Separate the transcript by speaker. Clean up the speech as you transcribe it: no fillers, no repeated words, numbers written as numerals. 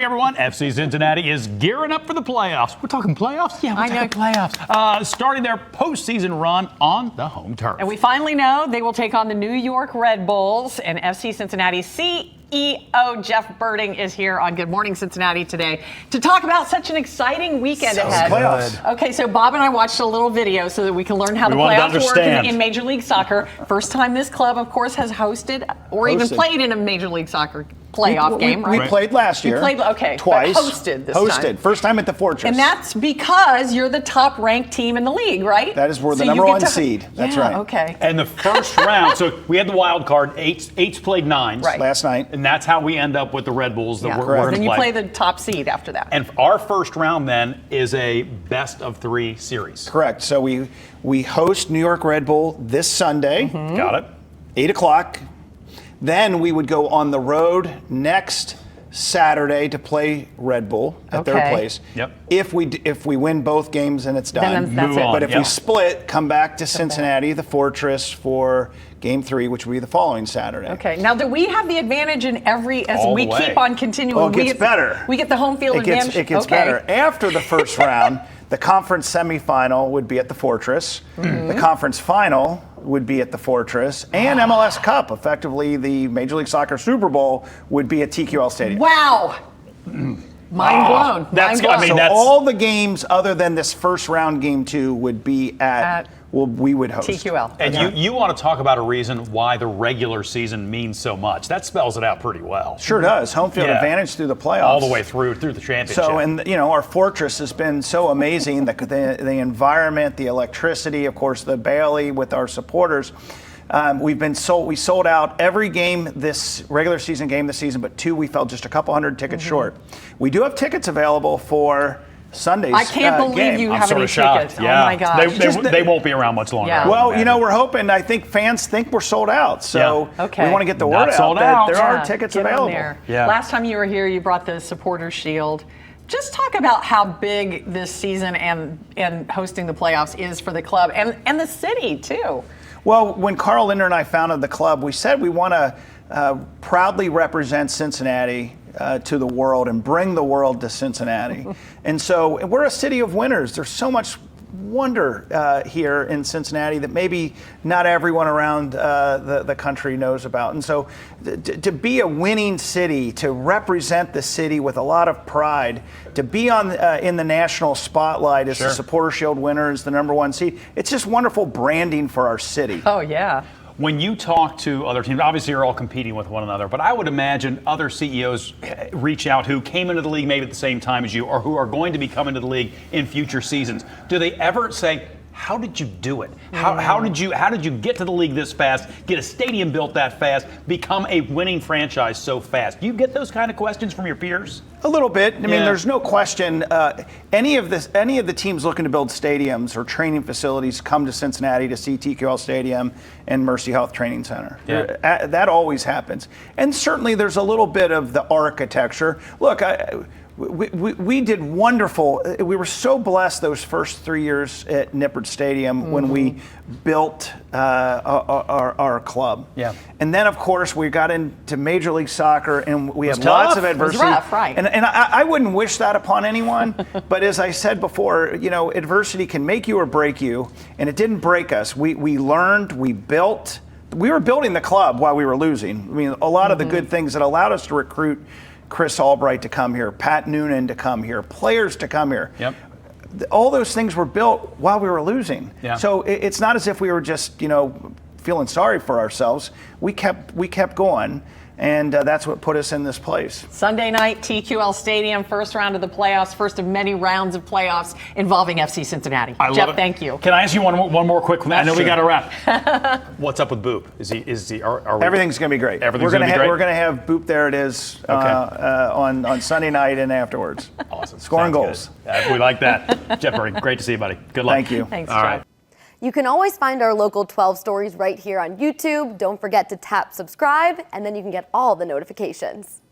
Speaker 1: Everyone, FC Cincinnati is gearing up for the playoffs. We're talking playoffs? Yeah, we're talking playoffs. Starting their postseason run on the home turf.
Speaker 2: And we finally know they will take on the New York Red Bulls, and FC Cincinnati CEO Jeff Berding is here on Good Morning Cincinnati today to talk about such an exciting weekend ahead.
Speaker 3: Playoffs.
Speaker 2: Okay, so Bob and I watched a little video so that we can learn how the playoffs work in Major League Soccer. First time this club, of course, has hosted or even played in a Major League Soccer playoff game, right?
Speaker 3: We played last year.
Speaker 2: Twice. But hosted this time.
Speaker 3: First time at the Fortress.
Speaker 2: And that's because you're the top-ranked team in the league, right?
Speaker 3: That is, we're the number one seed. That's right.
Speaker 2: Okay.
Speaker 1: And the first round, so we had the wild card, eights played nines.
Speaker 2: Right.
Speaker 3: Last night.
Speaker 1: And that's how we end up with the Red Bulls that we're going to
Speaker 2: Then you
Speaker 1: play.
Speaker 2: play the top seed after that.
Speaker 1: And our first round then is a best of three series.
Speaker 3: Correct. So we host New York Red Bull this Sunday.
Speaker 2: Mm-hmm.
Speaker 1: Got it.
Speaker 3: 8 o'clock. Then we would go on the road next Saturday to play Red Bull at their place.
Speaker 1: Yep.
Speaker 3: If we win both games and it's done.
Speaker 2: Then that's
Speaker 1: Move
Speaker 2: it.
Speaker 1: on.
Speaker 3: But if we split, come back to Cincinnati, the Fortress, for Game 3, which will be the following Saturday.
Speaker 2: Okay. Now, do we have the advantage in every, as
Speaker 1: All
Speaker 2: we
Speaker 1: the way.
Speaker 2: keep on continuing?
Speaker 3: Well, it gets better.
Speaker 2: We get the home field advantage?
Speaker 3: It gets better. After the first round, the conference semifinal would be at the Fortress.
Speaker 2: Mm-hmm.
Speaker 3: The conference final would be at the Fortress. And MLS Cup, effectively the Major League Soccer Super Bowl, would be at TQL Stadium.
Speaker 2: Wow. Mind blown.
Speaker 1: That's-
Speaker 2: Mind blown.
Speaker 1: I mean,
Speaker 3: So
Speaker 1: that's-
Speaker 3: all the games other than this first round Game 2 would be we would host.
Speaker 2: TQL.
Speaker 1: And you want to talk about a reason why the regular season means so much. That spells it out pretty well.
Speaker 3: Sure does. Home field advantage through the playoffs.
Speaker 1: All the way through the championship.
Speaker 3: So, and our Fortress has been so amazing. the environment, the electricity, of course, the Bailey with our supporters. We sold out every game this regular season game this season, but 2 we fell just a couple hundred tickets short. We do have tickets available for Sunday's
Speaker 2: I can't believe
Speaker 3: game.
Speaker 2: you
Speaker 1: I'm
Speaker 2: have
Speaker 1: sort
Speaker 2: any
Speaker 1: of shocked.
Speaker 2: tickets.
Speaker 1: Yeah.
Speaker 2: Oh, my gosh.
Speaker 1: They won't be around much longer.
Speaker 2: Yeah.
Speaker 3: Well, we're hoping. I think fans think we're sold out, so we want to get the word out that there are tickets
Speaker 2: Get on
Speaker 3: available.
Speaker 2: there.
Speaker 1: Yeah.
Speaker 2: Last time you were here, you brought the Supporters Shield. Just talk about how big this season and hosting the playoffs is for the club and the city, too.
Speaker 3: Well, when Carl Linder and I founded the club, we said we want to proudly represent Cincinnati to the world and bring the world to Cincinnati. And so we're a city of winners. There's so much wonder here in Cincinnati that maybe not everyone around the country knows about. And so to be a winning city, to represent the city with a lot of pride, to be on in the national spotlight as the Supporter Shield winner, as the number 1 seed, it's just wonderful branding for our city.
Speaker 2: Oh, yeah.
Speaker 1: When you talk to other teams, obviously you're all competing with one another, but I would imagine other CEOs reach out who came into the league maybe at the same time as you or who are going to be coming to the league in future seasons. Do they ever say, how did you do it? How did you get to the league this fast, get a stadium built that fast, become a winning franchise so fast? Do you get those kind of questions from your peers?
Speaker 3: A little bit. I mean, there's no question. Any of the teams looking to build stadiums or training facilities come to Cincinnati to see TQL Stadium and Mercy Health Training Center.
Speaker 1: Yeah.
Speaker 3: That always happens. And certainly there's a little bit of the architecture. Look, we did wonderful. We were so blessed those first 3 years at Nippert Stadium when we built our club.
Speaker 1: Yeah.
Speaker 3: And then, of course, we got into Major League Soccer, and we had
Speaker 1: tough.
Speaker 3: lots of
Speaker 2: It
Speaker 3: adversity.
Speaker 2: was rough, right.
Speaker 3: And I wouldn't wish that upon anyone. But as I said before, adversity can make you or break you, and it didn't break us. We learned, we built. We were building the club while we were losing. I mean, a lot of the good things that allowed us to recruit Chris Albright to come here, Pat Noonan to come here, players to come here.
Speaker 1: Yep.
Speaker 3: All those things were built while we were losing.
Speaker 1: Yeah.
Speaker 3: So it's not as if we were just, feeling sorry for ourselves. We kept going, and that's what put us in this place.
Speaker 2: Sunday night, TQL Stadium, first round of the playoffs, first of many rounds of playoffs involving FC Cincinnati.
Speaker 1: I love
Speaker 2: Jeff,
Speaker 1: it.
Speaker 2: thank you.
Speaker 1: Can I ask you one more quick? I know we
Speaker 3: Sure.
Speaker 1: got to wrap. What's up with Boop? Are we,
Speaker 3: Everything's going to be great.
Speaker 1: Everything's going to be great?
Speaker 3: We're going to have Boop There It Is on Sunday night and afterwards.
Speaker 1: Awesome.
Speaker 3: Scoring
Speaker 1: Sounds
Speaker 3: goals.
Speaker 1: good. We like that. Jeff Berding, great to see you, buddy. Good luck.
Speaker 3: Thank you.
Speaker 2: Thanks,
Speaker 1: All
Speaker 2: Jeff.
Speaker 1: right.
Speaker 4: You can always find our local 12 stories right here on YouTube. Don't forget to tap subscribe, and then you can get all the notifications.